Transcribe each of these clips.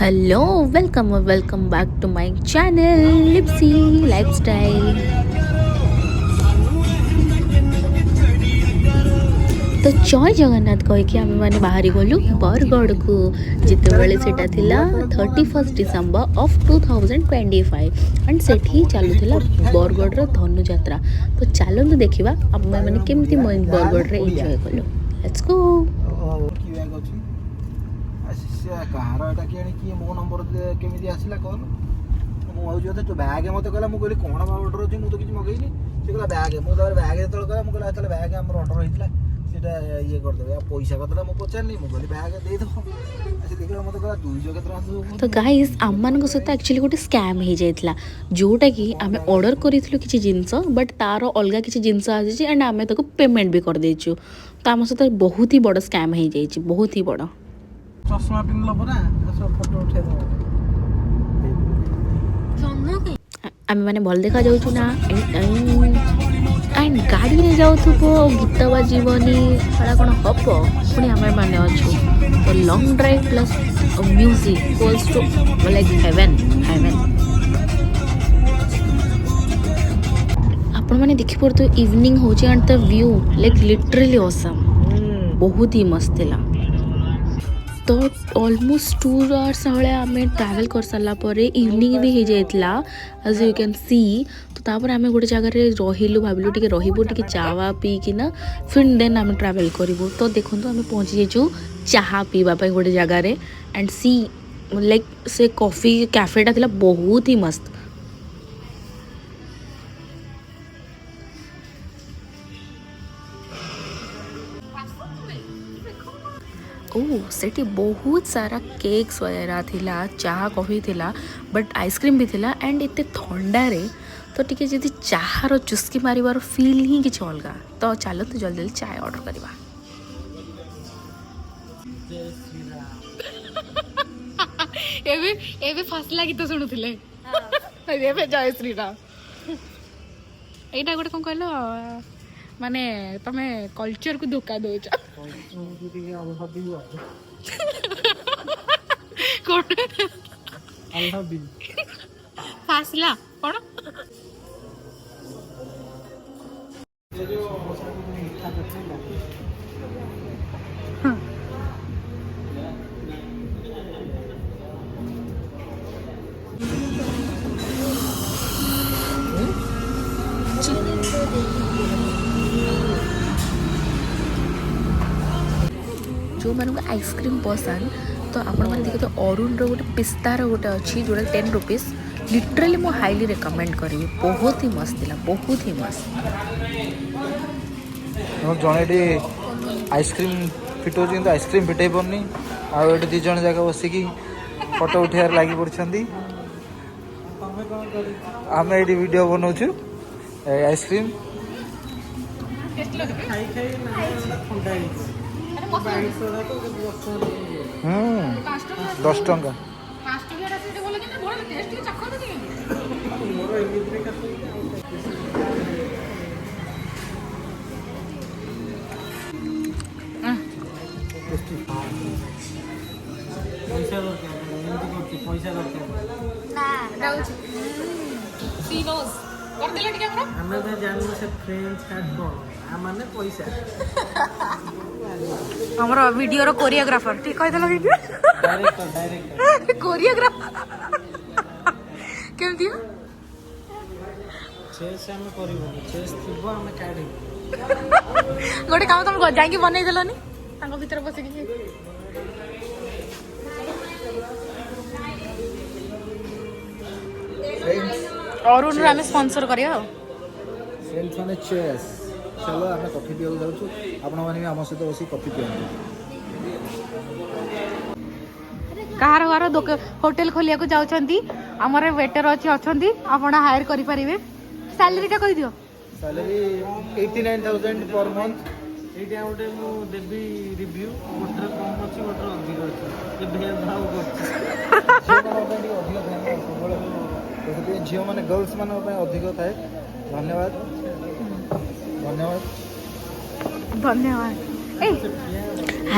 Hello, welcome back to my channel Lipsy Lifestyle। तो जय जगन्नाथ कहीकि आम मैंने बाहरी गलु बरगढ़ को जिते बड़े सेटा थिला 31 डिसेंबर ऑफ 2025 एंड सेठी चलुला बरगढ़ धनु यात्रा। तो चलते देखा आम मैंने केमती बरगढ़ रे एंजॉय कलु। Let's go. कहार एटा कि मो नंबर केमी आसला कल मुझे तो बैग मत कहला मुझे कौन अर्डर अच्छी मुझे किसी मगैनी से कहला बैग मुझे बैग जो कहला मुझे चलो बैग आम अर्डर होता है ये करदे पैसा कदा मुझे पचारनी मुझे बैग देद देखा मत कहला 200 के। तो गाइस आम मान सहित एक्चुअली गोटे स्कैम हो जाता जोटा कि आम ऑर्डर करूँ किसी जिनस बट तार अलग किसी जिनस आसी एंड आम ताको पेमेंट भी कर देचु। तो आम सहित बहुत ही बड़ स्कैम हो जाए, बहुत ही बड़। चश्मा पिंधल परा सब फोटो उठे दो आम मैंने भल देखा जाऊँ ना एंड गाड़ी में जाऊ गीत बाजनी सारा कौन हम पुणी आम मैंने अच्छु। तो long drive plus music equals to like heaven heaven. आपण मैंने देखिपे इवनिंग हो and the view like literally awesome, बहुत ही मस्त थिला। तो ऑलमोस्ट 2 आवर्स भाई आम ट्रावेल कर सारापर इवनिंग भी हो जाता एज यू कैन सी। तो तापर आम गोटे जगह रहिलु भाविलु टे रही चावा पीकिना फिर देन आम ट्रावेल करूँ। तो देखो आम पहुँची जाइए चाहा पीवाई गोटे जगार एंड सी लाइक से कॉफी कैफेटा था बहुत ही मस्त। सेठी बहुत सारा केक्स वगैरह थिला, चाह कॉफी थिला बट आइसक्रीम भी थिला एंड इतने थंडारे तो टिके जदि चाहार चुस्की मारिबार फील ही किछ अलगा। तो चलो तो जल्दी जल्दी चाय ऑर्डर करवा। एबे फसला गीत शुणुले एबे जय श्री राम एटा गोटे कौन कहलो माने तमे कल्चर को धोखा दौच फासला कौन जो मान आइसक्रीम पसंद तो आपण मैंने देखिए। तो अरुण रोटे पिस्तार गोटे अच्छी जोटा 10 रुपीज लिटरली मो हाईली रेकमेंड करी, बहुत ही मस्त थिला, बहुत ही मस्त। जड़े आइसक्रीम फिटो तो आइसक्रीम फिटे पारनी आठ 2 जन जाक बसिकी फोटो उठार लगी पड़ी। आम ये वीडियो बनाऊँ आइसक्रीम 10 टंका। हमर वीडियो रो कोरियोग्राफर ठीक कहि देला वीडियो कोरियोग्राफर केमती चेस हम करिवो चेस थिबो हम काढी गोटे काम तुम जाई के बनै देलनी तांको भीतर बसे कि अरुण रे हमें स्पॉन्सर करियो फ्रेंड्स माने चेस। चलो आम कॉफी पीवा जाऊँ आपण मैंने आम सहित बस कॉफी पिंटू कहार घर होटेल खोलिया को जाउछंती हमर वेटर अच्छी अच्छी आपण हायर करि परिबे। सैलरी का कहि दियो। Salary 89,000 per month. एटा गोटे मु देबी रिव्यू गोटे कम अछि गोटे अधिक अछि ए भेदभाव करछि अधिक झियो माने गर्ल्स माने अधिक थाए। धन्यवाद धन्यवाद धन्यवाद।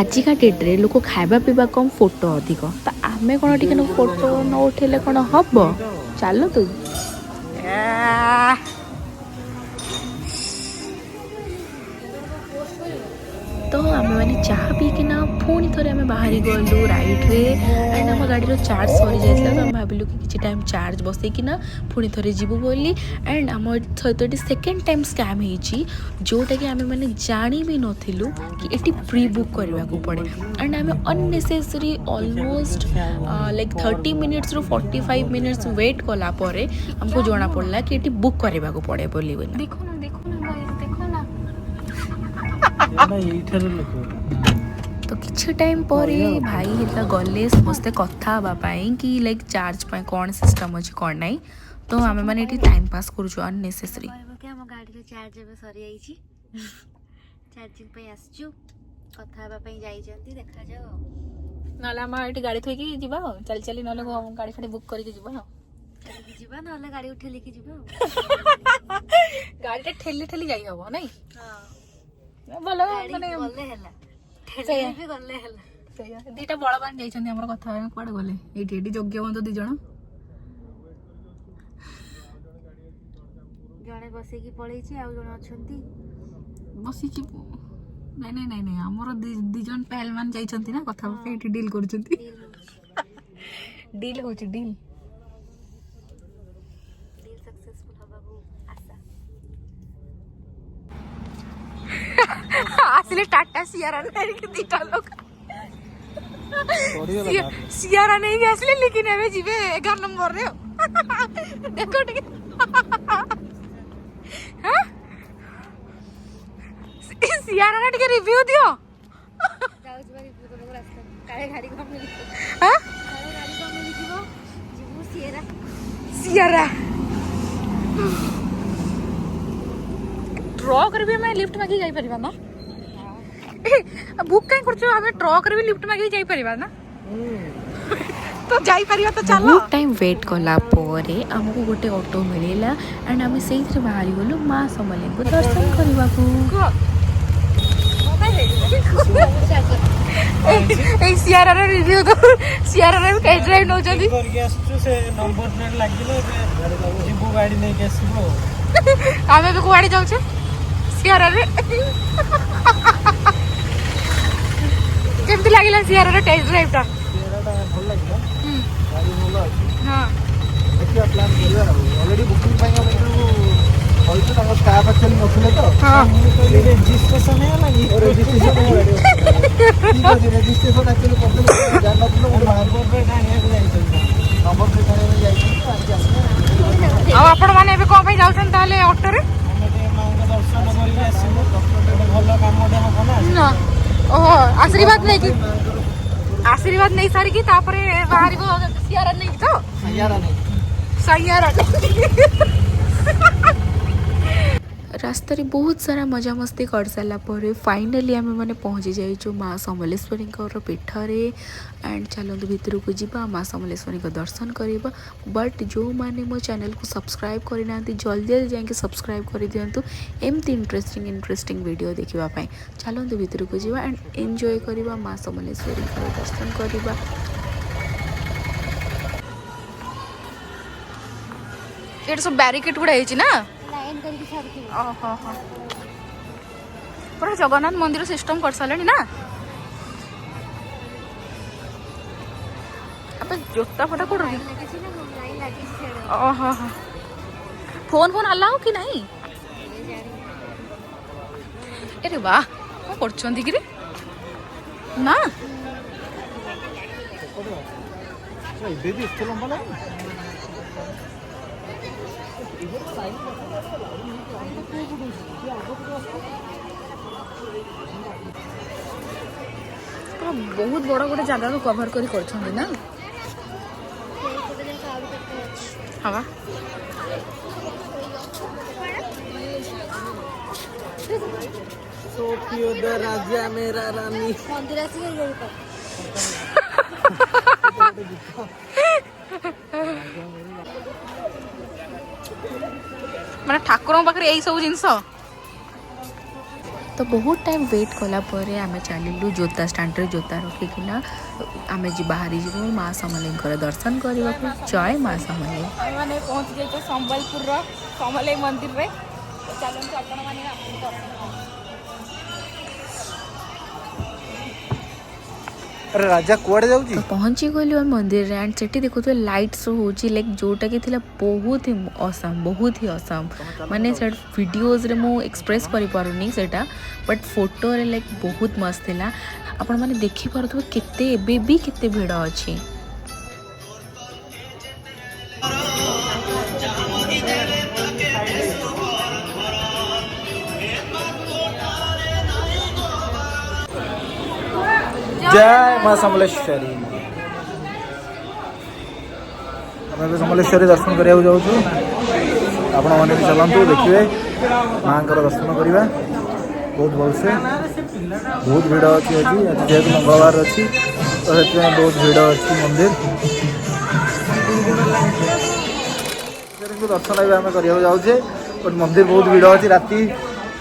आजिका डेट्रे लोक खाଇବା ପିଇବା कम फोटो अधिक। तो आम आमे कौन टिके फोटो न उठेले कौन हम चलो तू तो आम मैंने चाह पीकिना पुणी थे आम बाहरी गलु रईड्रे एंड आम गाड़ी चार्ज सरी जाता तो आम भाविलु कि किसी टाइम चार्ज बसैकिना पुणी थे जीवु बोली एंड आम सहित ये सेकेंड टाइम स्कैम होती जोटा कि आम मैंने जानी भी नथिलु कि एटी प्री बुक करने को पड़े एंड आम अननेसेसरी ऑलमोस्ट लाइक 30 मिनिट्स रु 45 मिनिट्स वेट कला परे हमको जना पड़ला कि एटी बुक करने को पड़े बोली देखो ना तो किसी टाइम पर भाई हिला गले समस्ते कथा हाँपाई कि लाइक चार्ज पाई कौन सिस्टम अच्छी कौन ना तो आम मैंने टाइम पास करूँ अननेसेसरी गाड़ी चार्ज सरी जाइए चार्जिंग आसचु कथा हाँपाई जाइए देखा जाओ ना गाड़ी थोकी जीवा चली चली ना गाड़ी फाड़ी बुक करके जीवा जीवा ना गाड़ी उठे लेके जीवा गाड़ी ठेली ठेली जाई हबो नहीं भलो माने गले हला ठेले भी गले हला सही दीटा बड़ बान जाइछन हमर कथा कुआडे गले एठी एठी योग्य बंद दी जण जणे बसे की पळै छी आ जण अछंती बसी की नहीं हमर दी जण पहलवान जाइछंती ना कथा पे एठी डील करछंती डील होची डील सक्सेसफुल हबाबू आशा आसले टाटा सियारा नहीं के दीटा लोग सियारा नहीं के आसले लेकिन एबे जीवे 11 नंबर रे देखो ठीक हां सियारा ने के रिव्यू दियो जाउछ बारी पूरा रास्ता काळे गाड़ी को मिली हां काळे गाड़ी को मिली जीवो जीवो सियारा ट्रक रे भी मैं लिफ्ट मागी जाई परिबा ना बुक काई करछो हमें ट्रक रे भी लिफ्ट मागी जाई परिबा ना तो जाई परिबा तो चलो बहुत टाइम वेट कला पोरे हमको गोटे ऑटो मिलिला एंड हम सेही रे बाहरी गलो मां समले को दर्शन करबा को ए सियारा रे रिव्यू दो सियारा रे कई ड्राइव न जल्दी करके आसछु से नंबर प्लेट लागिलो जीबू गाड़ी नै के आसीबो आमे भी कुआडी जाउ छे सियारा रे केमती लागिला सियारा रे टेस्ट ड्राइव ता तेराटा भल लागिलो गाड़ी भल अछि हां देखिए प्लान करिया ऑलरेडी बुकिंग पाई होई तो ताको स्टाफ एक्चुअली नथिले तो हां रजिस्ट्रेशन है लागी रजिस्ट्रेशन रजिस्ट्रेशन एक्चुअली करते जान नथिलो नंबर प्लेट आनिया को जाइछन नंबर प्लेट आने जाइछन आज आसने अब आपण माने एबे को भाई जाउछन ताले ऑटो रे हमें ते मांग दर्शन करके आसीबो भल काम दे हो ना ओहो आशीर्वाद नहीं की आशीर्वाद नहीं सारी की तापरे बाहरी को सियारा नहीं तो सियारा नहीं सैयारा रास्ता रे बहुत सारा मजा मस्ती कर सारा पर फाइनली आम मैंने पहुँची जाइए माँ समलेश्वरी पीठ रे एंड चलते भितर को जीवा माँ समलेश्वरी दर्शन करवा बट जो मैंने मो चैनल को सब्सक्राइब करना जल्दी जल्दी जाके सब्सक्राइब कर दिंतु एमती इंटरेस्टिंग वीडियो देखापी चलते भितर को जीवा एंड एंजॉय करवा माँ समलेश्वरी दर्शन करवा ये सब बैरिकेड गुड़ा ना लाइन करके छाड़ती ओहो पूरा जगन्नाथ मंदिर सिस्टम कर सारे ना अब जोता फटा कोड रही लगी ना लाइन लगी छेड़ ओहो फोन अलाउ कि नहीं अरे वाह कौन करछंती कि रे ना बेबी इसको लंबा नहीं बहुत बड़ा गोटे जगह को कवर कर ना हाँ सोफियो द राजा मेरा रानी मंदिर आसी गई माने ठाकुर पाखे यही सब जिनस तो बहुत टाइम वेट कला परे आमे चलिलु जोता स्टैंड रे जोता रखिकिना आमे जी बाहरी जीवु माँ समलेईंकर दर्शन करबा को। जय माँ समलेई। मैंने पहुंच गए संबलपुर समलेई मंदिर रे तो चलते आपण मैंने अरे राजा कुआडे जाउची तो पहुँची गलु हम मंदिर रे एंड सेठी देखो तो लाइट शो होची लाइक जोटा कि थिला बहुत ही असम माने से वीडियोज रे मु एक्सप्रेस करि पारुनी सेटा बट फोटो रे लाइक बहुत मस्त थिला। आपण माने देखि पारथु केते एबे भी केते भीड़ अछि। जय माँ समलेश्वरी। आम समलेश्वरी दर्शन करने जाऊँ आपण मैंने भी चलतु देखिए माँ दर्शन करवा बहुत भलसे बहुत भीड़ अच्छी आज जेहतु मंगलवार अच्छी तो से बहुत भीड़ अच्छी मंदिर दर्शन भी आम करने जाऊे बट मंदिर बहुत भीड़ अच्छी राति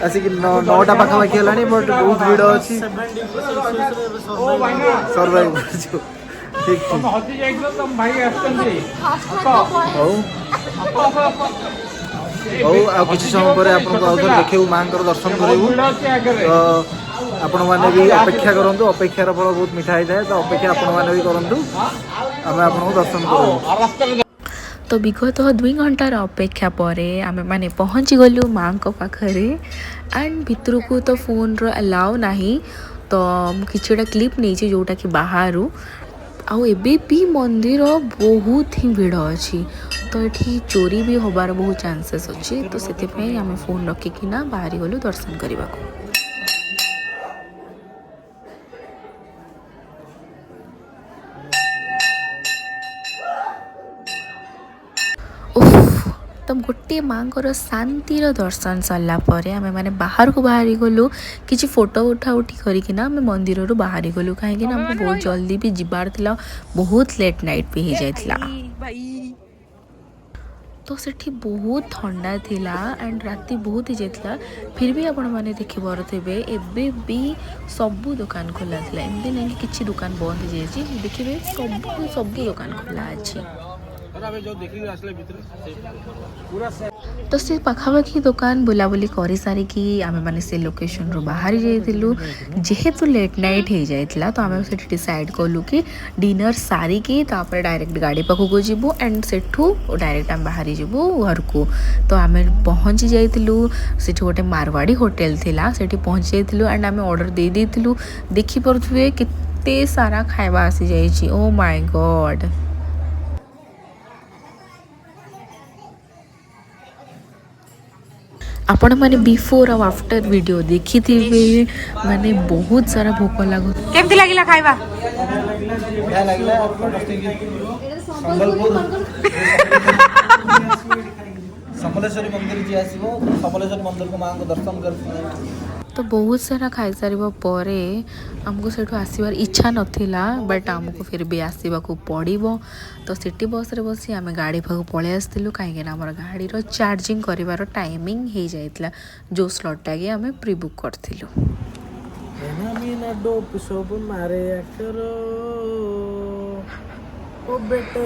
आसिक 9टा पाखापाखि है बट बहुत भीड़ अच्छी सर्वाइव ठीक आ किसी समय पर आपको देखू माँ दर्शन करूँ तो आपण मैंने भी अपेक्षा करूँ अपेक्षार फल बहुत मिठा होता है तो अपेक्षा आपण मैंने भी करूँ आम आपको दर्शन करूँ। तो विगत 2 घंटार अपेक्षा पर आमे माने पहुँची गलु माँ को पाखरे एंड भितर को तो फोन रो अलाउ नहीं तो किछटा क्लिप नहीं जोटा कि बाहर आउ एबे भी मंदिर बहुत ही भीड़ अच्छी तो ये चोरी भी होबार बहुत चांसेस अच्छी तो से आमे फोन रखिकिना बाहरी गलु दर्शन करने को। तो गोटे माँ शांतिर दर्शन सरला आमे माने बाहर को बाहरी गलु किछि फोटो उठा उठी करिकिना आमे मंदिर रो बाहरी गलु कहीं हमको बहुत जल्दी भी जिबार थिला बहुत लेट नाइट भी हो जाइथिला तो सेठी बहुत ठंडा थिला एंड राति बहुत ही जाइथिला फिर भी आपण माने देखि पारुथिबे एबे भी सबु दुकान खोला थिला एमदी नहीं कि किछि दुकान बंद हो जाइछि देखिबे सबु दुकान खोला अछि तो से पाखापाखि दुकान बुलाबुली कर सारिकी आमे माने से लोकेशन रो बाहर जाइथिलु जेहेतु लेट नाइट हो जाइथिला तो आमे सेठी डिसाइड कलु कि डिनर सारिकी तापर डायरेक्ट गाड़ी पाखु जीवु एंड सेठू डायरेक्ट आम बाहरी जीवु घर को। तो आमे पहुँची जाइथिलु सेठी गोटे मारवाड़ी होटल थिला सेठी पहुँची जाइथिलु एंड आमे ऑर्डर दे देथिलु देखि परथुवे केते सारा खाइबा आसी जाइछि। ओ माय गॉड आपण माने बिफोर और आफ्टर वीडियो देखी थी माने बहुत सारा भोक लागो केमती लागिला खाइबा बढ़िया लागला समलेश्वरी मंदिर जी आसीबो समलेश्वरी मंदिर को मां को दर्शन कर तो बहुत सारा खाई सारिबा परे हमको सेठू आसीबार इच्छा नथिला बट हमको फिर भी आसीबा को पड़िबो तो सिटी बस रे बसी आमे गाड़ी पाखु पळे आस्तिलु काहे ना हमर गाड़ी रो चार्जिंग करिवार टाइमिंग हे जाइतला जो स्लॉट टागे आमे प्री बुक करथिलु एना मीना डोप सब मारे करो ओ बेटे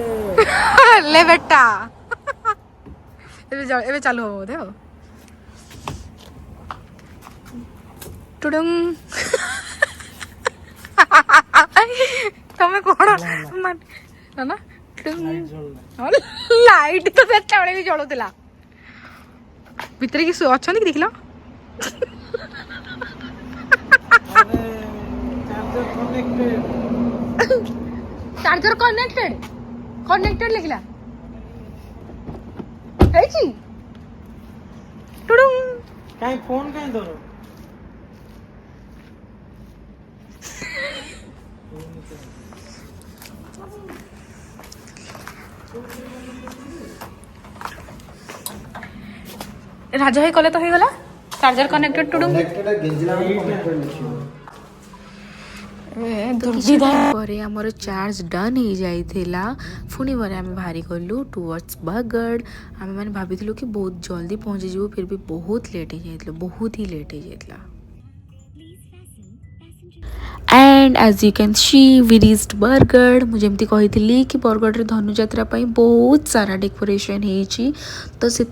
ले बेटा एबे चालू हो देखो टुडुंग तमे कोन ना ना लाइट तो सेटा भी जळुतला भितर की अछन कि देखला चार्जर कनेक्टेड लिखला है छी टुडुंग काई फोन काई धरो राजा हे कले तो हे गला चार्जर कनेक्टेड टुडुंग कनेक्टेड गेंजला कनेक्टेड लिखियो परे हमर चार्ज डन हो जाइथिला पुणी बारे आम बाहरी गलु टुवर्ड्स बरगढ़ आम मैंने भाभी कि बहुत जल्दी पहुँची जीवु फिर भी बहुत लेट हो जाइथिला बहुत ही लेट हो जाइथिला and as you can see we reached Bargarh मुझे एमती कही कि बरगढ़ रे धनुजात्रा बहुत सारा डेकोरेशन होती तो से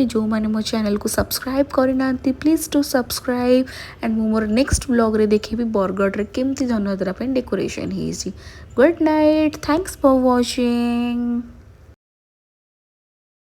जो मैंने मो चैनल को सब्सक्राइब करना प्लीज टू सब्सक्राइब एंड मु मोर नेक्स्ट ब्लॉग रे देखी बरगढ़ रे केमती धनुजात्रा डेकोरेशन होती good night thanks for watching.